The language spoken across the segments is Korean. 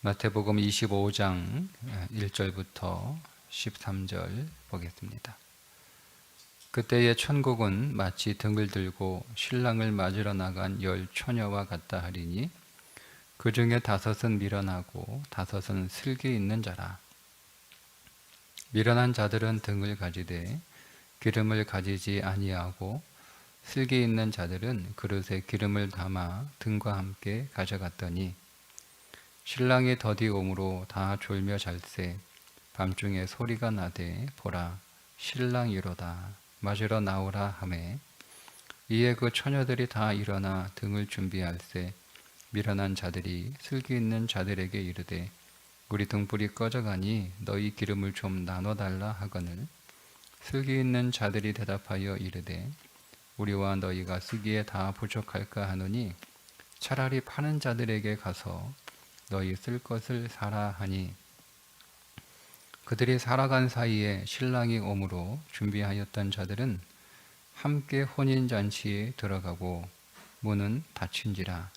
마태복음 25장 1절부터 13절 보겠습니다. 그때의 천국은 마치 등을 들고 신랑을 맞으러 나간 10 처녀와 같다 하리니 그 중에 5은 미련하고 5은 슬기 있는 자라. 미련한 자들은 등을 가지되 기름을 가지지 아니하고 슬기 있는 자들은 그릇에 기름을 담아 등과 함께 가져갔더니 신랑이 더디 오므로 다 졸며 잘세 밤중에 소리가 나되 보라 신랑이로다 맞으러 나오라 하매 이에 그 처녀들이 다 일어나 등을 준비할세 미련한 자들이 슬기 있는 자들에게 이르되 우리 등불이 꺼져가니 너희 기름을 좀 나눠달라 하거늘 슬기 있는 자들이 대답하여 이르되 우리와 너희가 쓰기에 다 부족할까 하노니 차라리 파는 자들에게 가서 너희 쓸 것을 사라 하니 그들이 살아간 사이에 신랑이 오므로 준비하였던 자들은 함께 혼인잔치에 들어가고 문은 닫힌지라.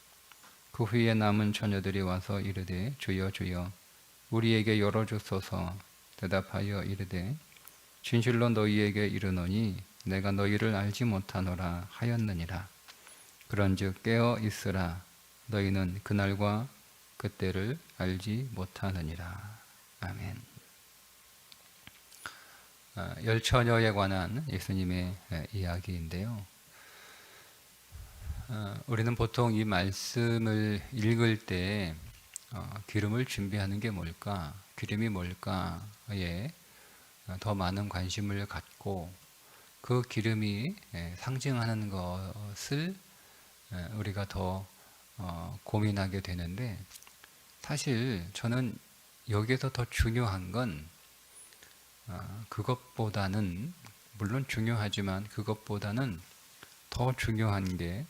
그 후에 남은 처녀들이 와서 이르되 주여 주여 우리에게 열어주소서. 대답하여 이르되 진실로 너희에게 이르노니 내가 너희를 알지 못하노라 하였느니라. 그런즉 깨어 있으라. 너희는 그날과 그때를 알지 못하느니라. 아멘. 열처녀에 관한 예수님의 이야기인데요. 우리는 보통 이 말씀을 읽을 때 기름을 준비하는 게 뭘까? 기름이 뭘까에 더 많은 관심을 갖고 그 기름이 상징하는 것을 우리가 더 고민하게 되는데 사실 저는 여기에서 더 중요한 건 그것보다는 물론 중요하지만 그것보다는 더 중요한 게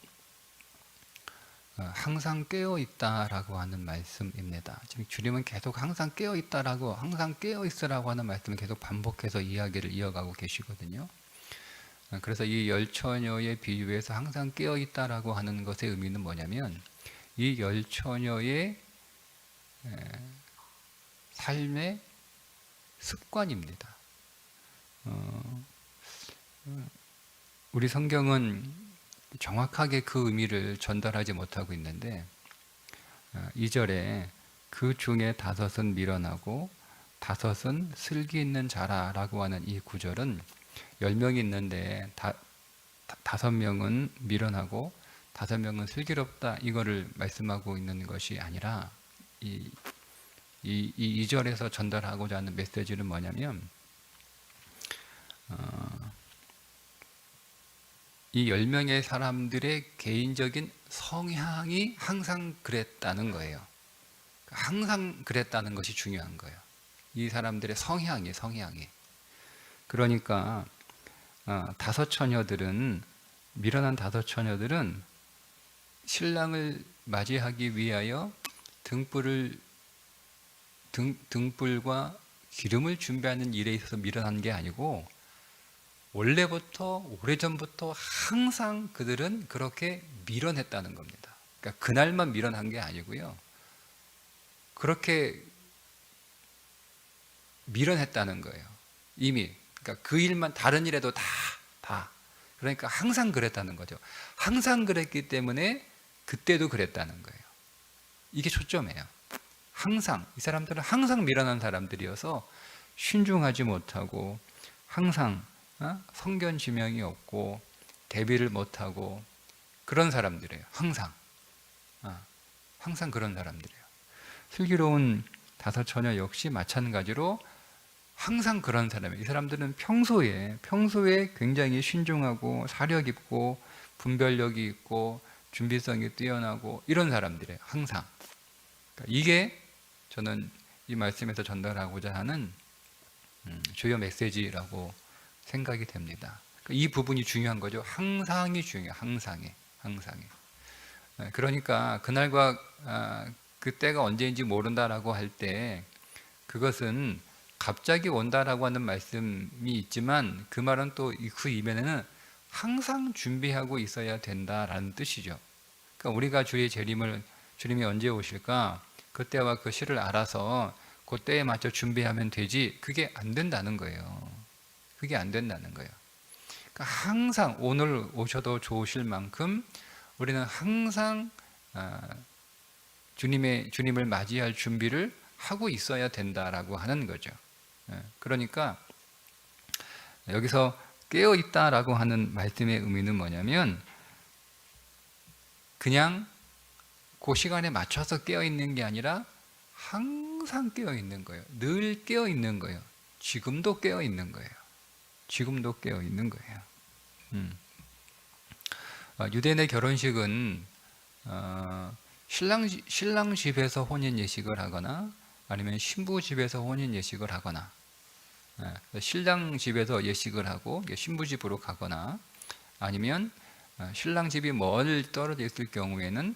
항상 깨어 있다라고 하는 말씀입니다. 지금 주님은 계속 항상 깨어 있다라고 항상 깨어 있으라고 하는 말씀을 계속 반복해서 이야기를 이어가고 계시거든요. 그래서 이 10 처녀의 비유에서 항상 깨어 있다라고 하는 것의 의미는 뭐냐면 이 10 처녀의 삶의 습관입니다. 우리 성경은 정확하게 그 의미를 전달하지 못하고 있는데 2절에 그 중에 5은 미련하고 5은 슬기 있는 자라라고 하는 이 구절은 10명이 있는데 5명은 미련하고 5명은 슬기롭다 이거를 말씀하고 있는 것이 아니라 이 2절에서 전달하고자 하는 메시지는 뭐냐면 이 10명의 사람들의 개인적인 성향이 항상 그랬다는 거예요. 항상 그랬다는 것이 중요한 거예요. 이 사람들의 성향이 그러니까 5 처녀들은 미련한 5 처녀들은 신랑을 맞이하기 위하여 등불과 기름을 준비하는 일에 있어서 미련한 게 아니고 원래부터 오래전부터 항상 그들은 그렇게 미련했다는 겁니다. 그러니까 그날만 미련한 게 아니고요. 그렇게 미련했다는 거예요. 이미 그러니까 그 일만 다른 일에도 다 그러니까 항상 그랬다는 거죠. 항상 그랬기 때문에 그때도 그랬다는 거예요. 이게 초점이에요. 항상 이 사람들은 항상 미련한 사람들이어서 신중하지 못하고 항상 성견지명이 없고 대비를 못하고 그런 사람들이에요. 항상 그런 사람들이에요. 슬기로운 5 처녀 역시 마찬가지로 항상 그런 사람이에요. 이 사람들은 평소에 굉장히 신중하고 사려 깊고 분별력이 있고 준비성이 뛰어나고 이런 사람들이에요. 항상. 그러니까 이게 저는 이 말씀에서 전달하고자 하는 주요 메시지라고 생각이 됩니다. 이 부분이 중요한 거죠. 항상이 중요해요. 항상이. 그러니까 그날과 그때가 언제인지 모른다라고 할 때 그것은 갑자기 온다라고 하는 말씀이 있지만 그 말은 또 그 이면에는 항상 준비하고 있어야 된다라는 뜻이죠. 그러니까 우리가 주의 재림을 주님이 언제 오실까? 그때와 그 시를 알아서 그때에 맞춰 준비하면 되지, 그게 안 된다는 거예요. 그게 안 된다는 거예요. 그러니까 항상 오늘 오셔도 좋으실 만큼 우리는 항상 주님을 맞이할 준비를 하고 있어야 된다라고 하는 거죠. 그러니까 여기서 깨어 있다라고 하는 말씀의 의미는 뭐냐면 그냥 그 시간에 맞춰서 깨어 있는 게 아니라 항상 깨어 있는 거예요. 늘 깨어 있는 거예요. 지금도 깨어 있는 거예요. 지금도 깨어 있는 거예요. 유대인의 결혼식은 신랑 집에서 혼인 예식을 하거나 아니면 신부 집에서 혼인 예식을 하거나, 신랑 집에서 예식을 하고 신부 집으로 가거나, 아니면 신랑 집이 멀리 떨어져 있을 경우에는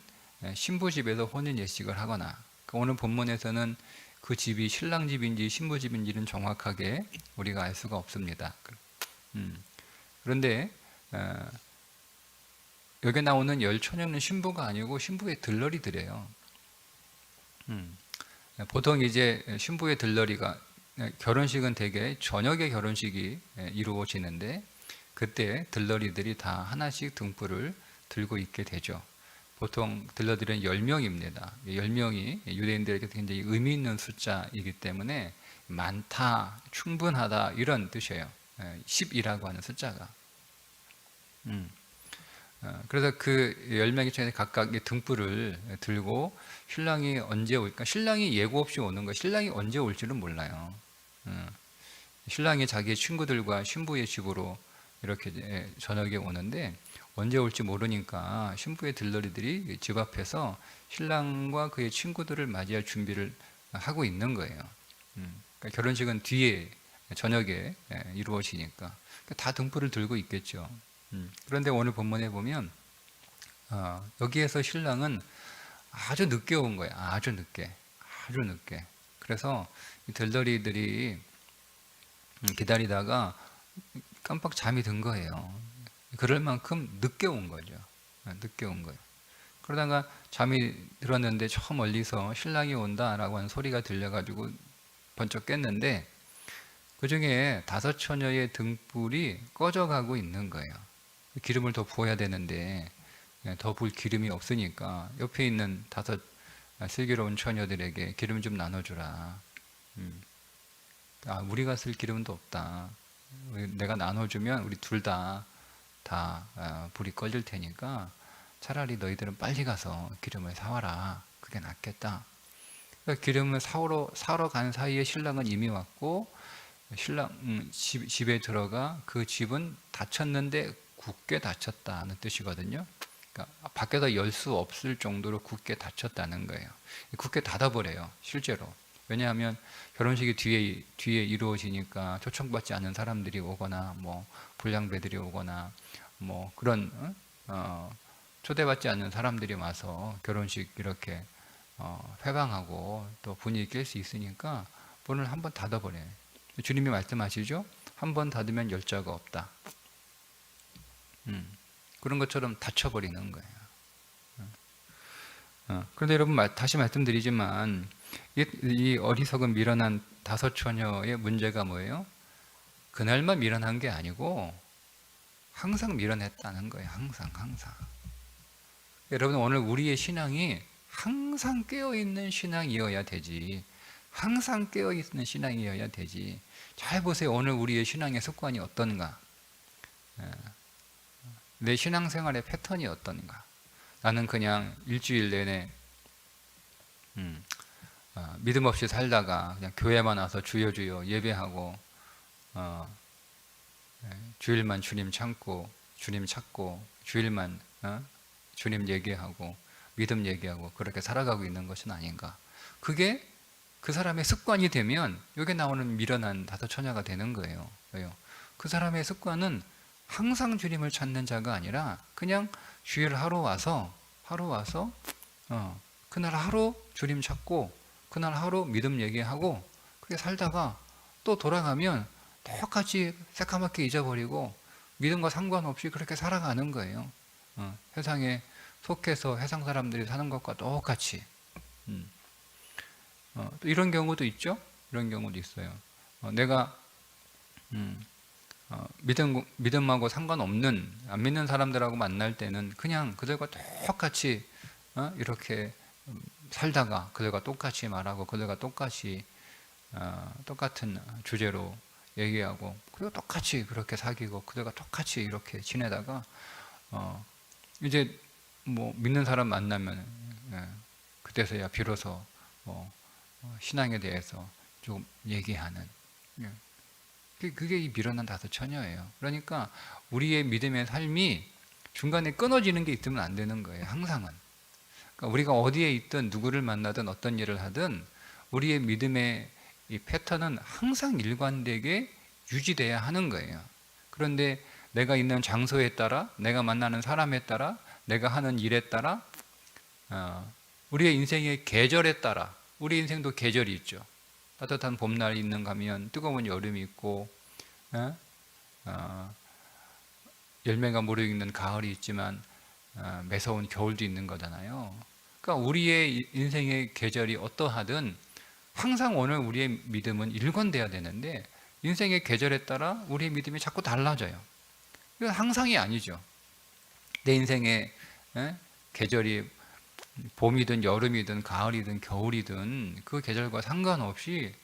신부 집에서 혼인 예식을 하거나, 오늘 본문에서는 그 집이 신랑 집인지 신부 집인지는 정확하게 우리가 알 수가 없습니다. 그런데 여기 나오는 열 처녀는 신부가 아니고 신부의 들러리들이에요. 보통 이제 신부의 들러리가, 결혼식은 대개 저녁에 결혼식이 이루어지는데 그때 들러리들이 다 하나씩 등불을 들고 있게 되죠. 보통 들러리는 10명입니다. 10명이 유대인들에게 굉장히 의미 있는 숫자이기 때문에 많다, 충분하다 이런 뜻이에요. 10이라고 하는 숫자가. 그래서 그 10명이 중에 각각 등불을 들고 신랑이 언제 올까? 신랑이 예고 없이 오는 거예요. 신랑이 언제 올지는 몰라요. 신랑이 자기의 친구들과 신부의 집으로 이렇게 저녁에 오는데 언제 올지 모르니까 신부의 들러리들이 집 앞에서 신랑과 그의 친구들을 맞이할 준비를 하고 있는 거예요. 그러니까 결혼식은 뒤에 저녁에 이루어지니까 다 등불을 들고 있겠죠. 그런데 오늘 본문에 보면 여기에서 신랑은 아주 늦게 온 거예요. 아주 늦게. 그래서 이 들러리들이 기다리다가 깜빡 잠이 든 거예요. 그럴 만큼 늦게 온 거죠. 늦게 온 거예요. 그러다가 잠이 들었는데 저 멀리서 신랑이 온다라고 하는 소리가 들려가지고 번쩍 깼는데 그 중에 5 처녀의 등불이 꺼져가고 있는 거예요. 기름을 더 부어야 되는데 더 불 기름이 없으니까 옆에 있는 5 슬기로운 처녀들에게 기름 좀 나눠주라. 우리가 쓸 기름도 없다. 내가 나눠주면 우리 둘 다 불이 꺼질 테니까 차라리 너희들은 빨리 가서 기름을 사와라. 그게 낫겠다. 기름을 사러 간 사이에 신랑은 이미 왔고 신랑 집에 들어가 그 집은 닫혔는데 굳게 닫혔다는 뜻이거든요. 그러니까 밖에서 열 수 없을 정도로 굳게 닫혔다는 거예요. 굳게 닫아버려요, 실제로. 왜냐하면 결혼식이 뒤에 이루어지니까 초청받지 않은 사람들이 오거나 뭐 불량배들이 오거나 뭐 그런 초대받지 않는 사람들이 와서 결혼식 이렇게 회방하고 또 분위기 깰 수 있으니까 문을 한번 닫아버려요. 주님이 말씀하시죠? 한번 닫으면 열자가 없다. 그런 것처럼 닫혀버리는 거예요. 그런데 여러분 다시 말씀드리지만 이 어리석은 미련한 5 처녀의 문제가 뭐예요? 그날만 미련한 게 아니고 항상 미련했다는 거예요. 항상. 여러분 오늘 우리의 신앙이 항상 깨어있는 신앙이어야 되지. 항상 깨어있는 신앙이어야 되지. 잘 보세요. 오늘 우리의 신앙의 습관이 어떤가? 내 신앙생활의 패턴이 어떤가? 나는 그냥 일주일 내내 믿음 없이 살다가 그냥 교회만 와서 주여 예배하고 주일만 주님 찾고 주일만 주님 얘기하고 믿음 얘기하고 그렇게 살아가고 있는 것은 아닌가? 그게 그 사람의 습관이 되면 여기 나오는 미련한 5 처녀가 되는 거예요. 왜요? 그 사람의 습관은 항상 주님을 찾는 자가 아니라 그냥 주일 하루 와서 그날 하루 주님 찾고 그날 하루 믿음 얘기하고 그렇게 살다가 또 돌아가면 똑같이 새까맣게 잊어버리고 믿음과 상관없이 그렇게 살아가는 거예요. 세상에 속해서 세상 사람들이 사는 것과 똑같이. 또 이런 경우도 있죠. 이런 경우도 있어요. 내가 믿음하고 상관없는 안 믿는 사람들하고 만날 때는 그냥 그들과 똑같이 이렇게 살다가 그들과 똑같이 말하고 그들과 똑같이 똑같은 주제로 얘기하고 그리고 똑같이 그렇게 사귀고 그들과 똑같이 이렇게 지내다가 이제 뭐 믿는 사람 만나면 그때서야 비로소 신앙에 대해서 좀 얘기하는 그게 이 미련한 다섯 처녀예요. 그러니까 우리의 믿음의 삶이 중간에 끊어지는 게 있으면 안 되는 거예요. 항상은. 그러니까 우리가 어디에 있든 누구를 만나든 어떤 일을 하든 우리의 믿음의 이 패턴은 항상 일관되게 유지돼야 하는 거예요. 그런데 내가 있는 장소에 따라, 내가 만나는 사람에 따라, 내가 하는 일에 따라, 우리의 인생의 계절에 따라, 우리 인생도 계절이 있죠. 따뜻한 봄날이 있는가 하면 뜨거운 여름이 있고, 열매가 무르익는 가을이 있지만 매서운 겨울도 있는 거잖아요. 그러니까 우리의 인생의 계절이 어떠하든 항상 오늘 우리의 믿음은 일관돼야 되는데 인생의 계절에 따라 우리의 믿음이 자꾸 달라져요. 이건 항상이 아니죠. 내 인생의 계절이 봄이든 여름이든 가을이든 겨울이든 그 계절과 상관없이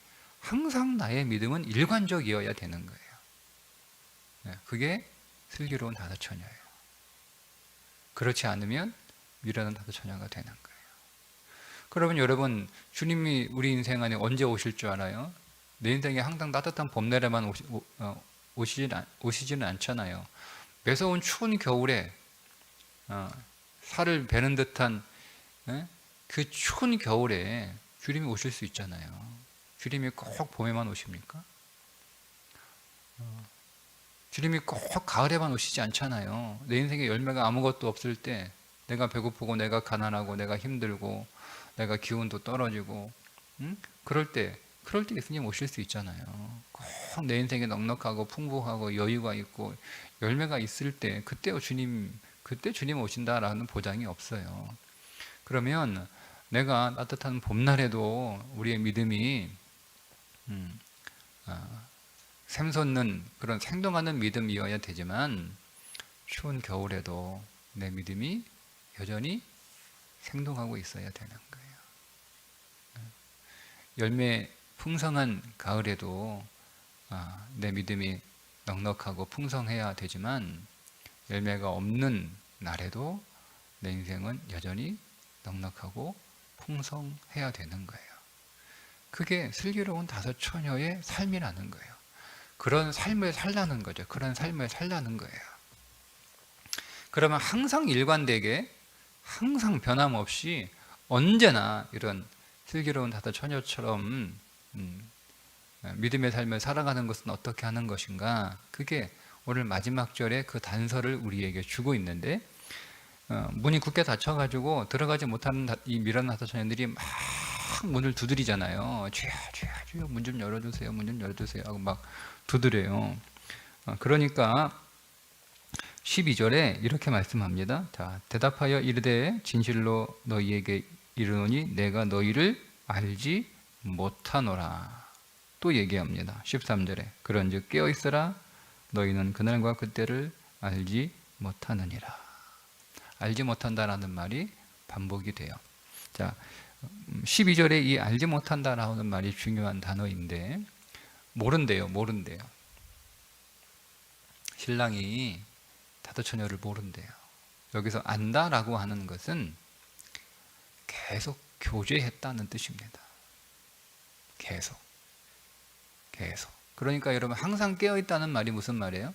항상 나의 믿음은 일관적이어야 되는 거예요. 그게 슬기로운 다섯 처녀예요. 그렇지 않으면 미련한 다섯 처녀가 되는 거예요. 그러면 여러분, 주님이 우리 인생 안에 언제 오실 줄 알아요? 내 인생에 항상 따뜻한 봄날에만 오시지는 않잖아요. 매서운 추운 겨울에 살을 베는 듯한 그 추운 겨울에 주님이 오실 수 있잖아요. 주님이 꼭 봄에만 오십니까? 주님이 꼭 가을에만 오시지 않잖아요. 내 인생에 열매가 아무것도 없을 때 내가 배고프고 내가 가난하고 내가 힘들고 내가 기운도 떨어지고 그럴 때 예수님 오실 수 있잖아요. 꼭 내 인생에 넉넉하고 풍부하고 여유가 있고 열매가 있을 때 그때 주님 오신다라는 보장이 없어요. 그러면 내가 따뜻한 봄날에도 우리의 믿음이 샘솟는 그런 생동하는 믿음이어야 되지만 추운 겨울에도 내 믿음이 여전히 생동하고 있어야 되는 거예요. 열매 풍성한 가을에도 내 믿음이 넉넉하고 풍성해야 되지만 열매가 없는 날에도 내 인생은 여전히 넉넉하고 풍성해야 되는 거예요. 그게 슬기로운 다섯 처녀의 삶이라는 거예요. 그런 삶을 살라는 거죠. 그런 삶을 살라는 거예요. 그러면 항상 일관되게 항상 변함없이 언제나 이런 슬기로운 다섯 처녀처럼 믿음의 삶을 살아가는 것은 어떻게 하는 것인가? 그게 오늘 마지막 절에 그 단서를 우리에게 주고 있는데 문이 굳게 닫혀가지고 들어가지 못하는 이 미련한 다섯 처녀들이 막 문을 두드리잖아요. 주여 문 좀 열어주세요. 문 좀 열어주세요 하고 막 두드려요. 그러니까 12절에 이렇게 말씀합니다. 자, 대답하여 이르되 진실로 너희에게 이르노니 내가 너희를 알지 못하노라. 또 얘기합니다. 13절에 그런즉 깨어있으라 너희는 그날과 그때를 알지 못하느니라. 알지 못한다라는 말이 반복이 돼요. 자, 12절에 이 알지 못한다라는 말이 중요한 단어인데 모른대요. 신랑이 다섯 처녀를 모른대요. 여기서 안다라고 하는 것은 계속 교제했다는 뜻입니다. 계속. 그러니까 여러분 항상 깨어있다는 말이 무슨 말이에요?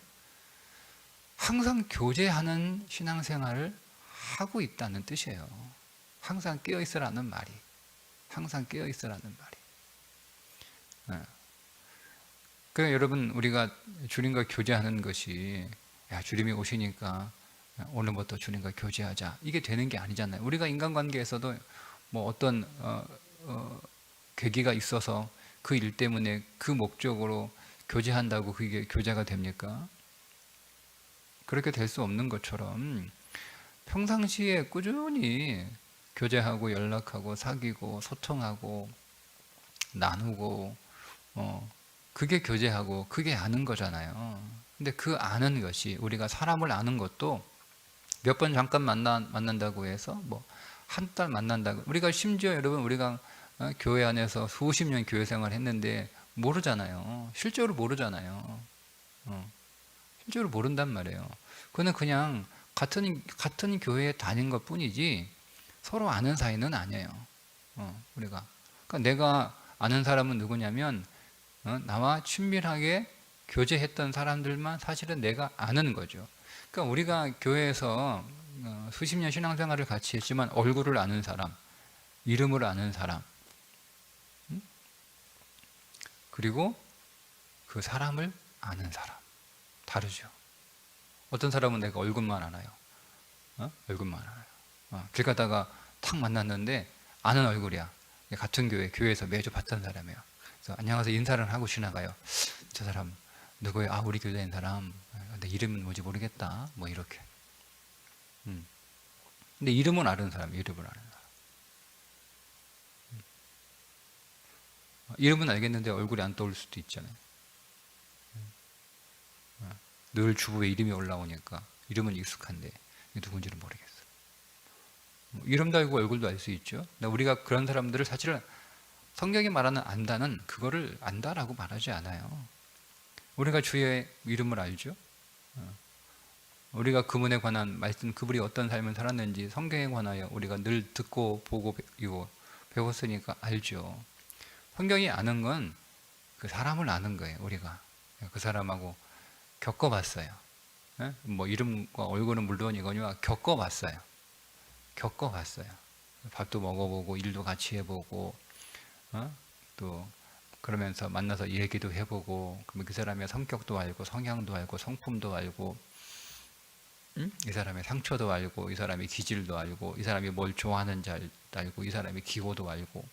항상 교제하는 신앙생활을 하고 있다는 뜻이에요. 항상 깨어있으라는 말이. 그러니까 여러분 우리가 주님과 교제하는 것이 주님이 오시니까 오늘부터 주님과 교제하자 이게 되는 게 아니잖아요. 우리가 인간관계에서도 뭐 어떤 계기가 있어서 그 일 때문에 그 목적으로 교제한다고 그게 교제가 됩니까? 그렇게 될 수 없는 것처럼 평상시에 꾸준히 교제하고 연락하고 사귀고 소통하고 나누고 그게 교제하고 그게 아는 거잖아요. 근데 그 아는 것이, 우리가 사람을 아는 것도 몇 번 잠깐 만난다고 해서 뭐 한 달 만난다고, 우리가 심지어 여러분 우리가 교회 안에서 수십 년 교회 생활 했는데 모르잖아요. 실제로 모르잖아요. 실제로 모른단 말이에요. 그거는 그냥 같은 교회에 다닌 것 뿐이지 서로 아는 사이는 아니에요. 우리가. 그러니까 내가 아는 사람은 누구냐면 나와 친밀하게 교제했던 사람들만 사실은 내가 아는 거죠. 그러니까 우리가 교회에서 수십 년 신앙생활을 같이 했지만 얼굴을 아는 사람, 이름을 아는 사람, 그리고 그 사람을 아는 사람, 다르죠. 어떤 사람은 내가 얼굴만 알아요. 얼굴만 알아요. 길 가다가 탁 만났는데 아는 얼굴이야. 같은 교회에서 매주 봤던 사람이에요. 그래서 안녕하세요 인사를 하고 지나가요. 저 사람 누구예요? 아, 우리 교회인 사람. 근데 이름은 뭔지 모르겠다. 뭐 이렇게. 근데 이름은 아는 사람, 이름을 아는 사람. 이름은 알겠는데 얼굴이 안 떠올 수도 있잖아요. 늘 주부에 이름이 올라오니까 이름은 익숙한데 누군지는 모르겠어요. 이름도 알고 얼굴도 알 수 있죠. 우리가 그런 사람들을 사실은 성경이 말하는 안다는 그거를 안다라고 말하지 않아요. 우리가 주의 이름을 알죠. 우리가 그분에 관한 말씀, 그분이 어떤 삶을 살았는지 성경에 관하여 우리가 늘 듣고 보고 배웠으니까 알죠. 성경이 아는 건 그 사람을 아는 거예요. 우리가 그 사람하고 겪어봤어요. 뭐 이름과 얼굴은 물론이거니와 겪어봤어요. 밥도 먹어보고 일도 같이 해보고 또 그러면서 만나서 얘기도 해보고, 그러면 그 사람의 성격도 알고 성향도 알고 성품도 알고, 이 사람의 상처도 알고, 이 사람의 기질도 알고, 이 사람이 뭘 좋아하는지 알고, 이 사람의 기호도 알고,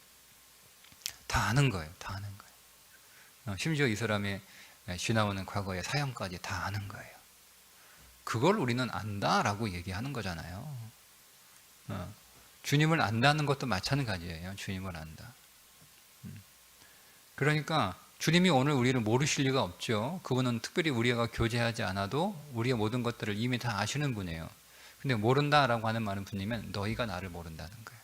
다 아는 거예요. 다 아는 거예요. 심지어 이 사람의 지나오는 과거의 사연까지 다 아는 거예요. 그걸 우리는 안다라고 얘기하는 거잖아요. 주님을 안다는 것도 마찬가지예요. 주님을 안다. 그러니까 주님이 오늘 우리를 모르실 리가 없죠. 그분은 특별히 우리가 교제하지 않아도 우리의 모든 것들을 이미 다 아시는 분이에요. 근데 모른다라고 하는 말은 분이면 너희가 나를 모른다는 거예요.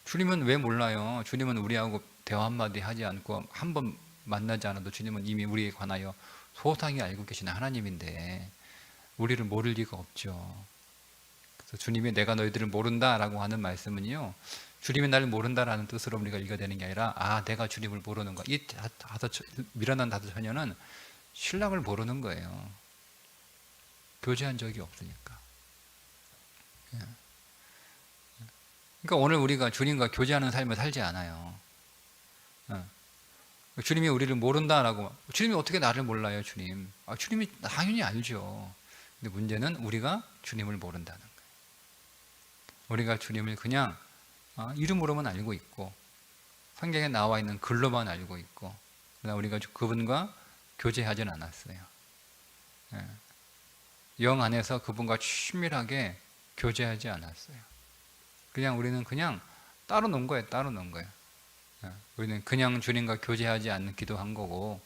주님은 왜 몰라요? 주님은 우리하고 대화 한마디 하지 않고 한 번 만나지 않아도 주님은 이미 우리에 관하여 소상히 알고 계신 하나님인데 우리를 모를 리가 없죠. 그래서 주님이 내가 너희들을 모른다라고 하는 말씀은요, 주님이 나를 모른다라는 뜻으로 우리가 읽어야 되는 게 아니라, 아, 내가 주님을 모르는가. 이 미련한 다소처녀는 신랑을 모르는 거예요. 교제한 적이 없으니까. 그러니까 오늘 우리가 주님과 교제하는 삶을 살지 않아요. 주님이 우리를 모른다라고. 주님이 어떻게 나를 몰라요, 주님? 주님이 당연히 알죠. 근데 문제는 우리가 주님을 모른다는 거예요. 우리가 주님을 그냥 이름으로만 알고 있고, 성경에 나와 있는 글로만 알고 있고, 그러나 우리가 그분과 교제하진 않았어요. 영 안에서 그분과 친밀하게 교제하지 않았어요. 그냥 우리는 그냥 따로 논 거예요. 따로 논 거예요. 우리는 그냥 주님과 교제하지 않는 기도한 거고,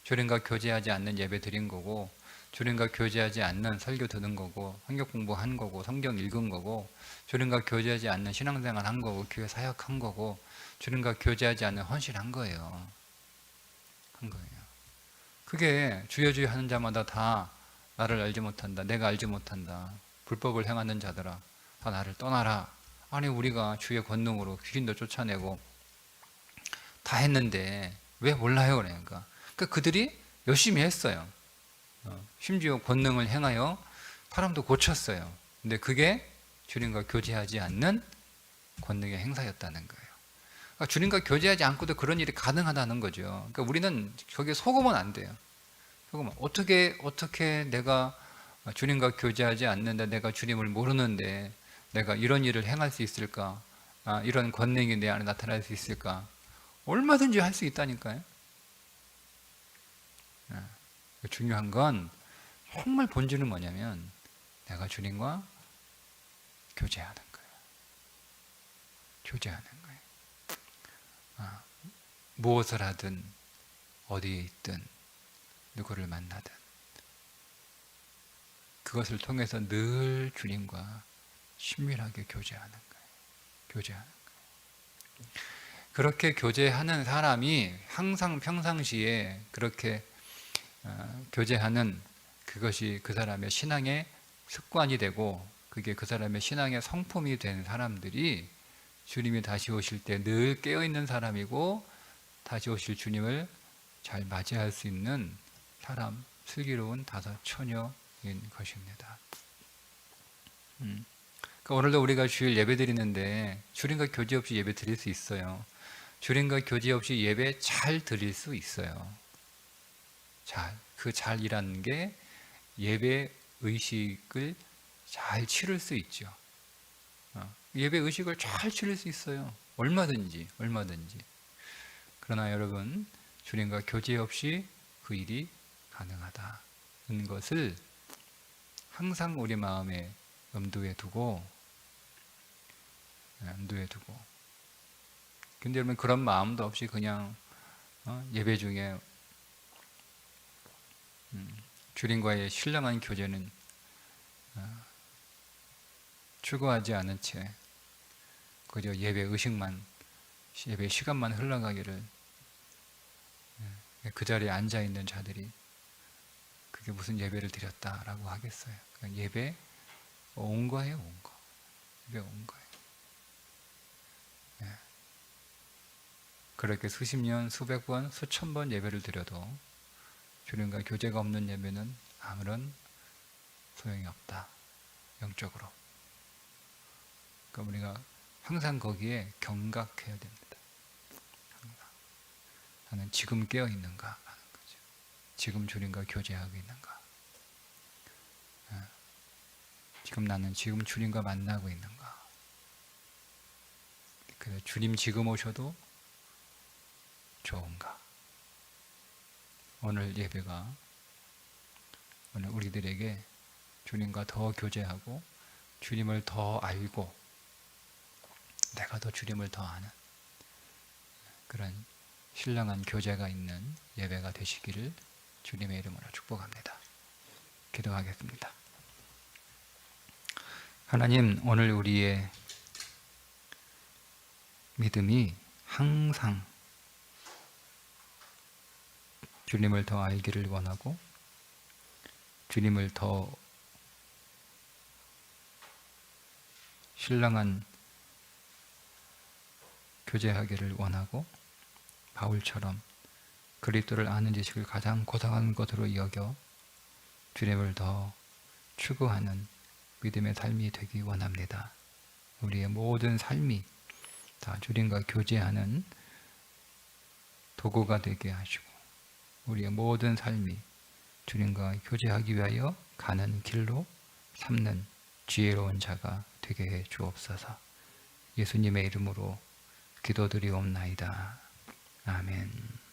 주님과 교제하지 않는 예배 드린 거고, 주님과 교제하지 않는 설교 듣는 거고, 성경 공부한 거고, 성경 읽은 거고, 주님과 교제하지 않는 신앙생활 한 거고, 교회 사역한 거고, 주님과 교제하지 않는 헌신한 거예요. 한 거예요. 그게 주여 주여 하는 자마다 다 나를 알지 못한다, 내가 알지 못한다, 불법을 행하는 자들아 다 나를 떠나라. 아니, 우리가 주의 권능으로 귀신도 쫓아내고 다 했는데 왜 몰라요? 그러니까 그들이 열심히 했어요. 심지어 권능을 행하여 사람도 고쳤어요. 근데 그게 주님과 교제하지 않는 권능의 행사였다는 거예요. 그러니까 주님과 교제하지 않고도 그런 일이 가능하다는 거죠. 그러니까 우리는 거기에 속으면 안 돼요. 속으면 어떻게 내가 주님과 교제하지 않는데, 내가 주님을 모르는데 내가 이런 일을 행할 수 있을까? 이런 권능이 내 안에 나타날 수 있을까? 얼마든지 할 수 있다니까요. 중요한 건 정말 본질은 뭐냐면 내가 주님과 교제하는 거예요. 교제하는 거예요. 무엇을 하든 어디에 있든 누구를 만나든 그것을 통해서 늘 주님과 친밀하게 교제하는 거예요. 교제하는 거예요. 그렇게 교제하는 사람이 항상 평상시에 그렇게 교제하는 그것이 그 사람의 신앙의 습관이 되고 그게 그 사람의 신앙의 성품이 된 사람들이 주님이 다시 오실 때 늘 깨어있는 사람이고 다시 오실 주님을 잘 맞이할 수 있는 사람, 슬기로운 다섯 처녀인 것입니다. 그러니까 오늘도 우리가 주일 예배 드리는데 주님과 교제 없이 예배 드릴 수 있어요. 주님과 교제 없이 예배 잘 드릴 수 있어요. 그 잘이라는 게 예배 의식을 잘 치를 수 있죠. 예배 의식을 잘 치를 수 있어요. 얼마든지. 그러나 여러분, 주님과 교제 없이 그 일이 가능하다는 것을 항상 우리 마음에 염두에 두고. 근데 여러분 그런 마음도 없이 그냥 예배 중에 주님과의 신령한 교제는 추구하지 않은 채 그저 예배 의식만, 예배 시간만 흘러가기를 그 자리에 앉아 있는 자들이 그게 무슨 예배를 드렸다라고 하겠어요. 그냥 예배 온 거예요, 온 거. 예배 온 거예요. 그렇게 수십 년, 수백 번, 수천 번 예배를 드려도 주님과 교제가 없는 예배는 아무런 소용이 없다. 영적으로. 그러니까 우리가 항상 거기에 경각해야 됩니다. 항상. 나는 지금 깨어 있는가 하는 거죠. 지금 주님과 교제하고 있는가. 지금 나는 지금 주님과 만나고 있는가. 그래서 주님 지금 오셔도 좋은가. 오늘 예배가 오늘 우리들에게 주님과 더 교제하고 주님을 더 알고 내가 더 주님을 더 아는 그런 신령한 교제가 있는 예배가 되시기를 주님의 이름으로 축복합니다. 기도하겠습니다. 하나님, 오늘 우리의 믿음이 항상 주님을 더 알기를 원하고 주님을 더 신령한 교제하기를 원하고 바울처럼 그리스도를 아는 지식을 가장 고상한 것으로 여겨 주님을 더 추구하는 믿음의 삶이 되기 원합니다. 우리의 모든 삶이 다 주님과 교제하는 도구가 되게 하시고 우리의 모든 삶이 주님과 교제하기 위하여 가는 길로 삼는 지혜로운 자가 되게 해 주옵소서. 예수님의 이름으로 기도드리옵나이다. 아멘.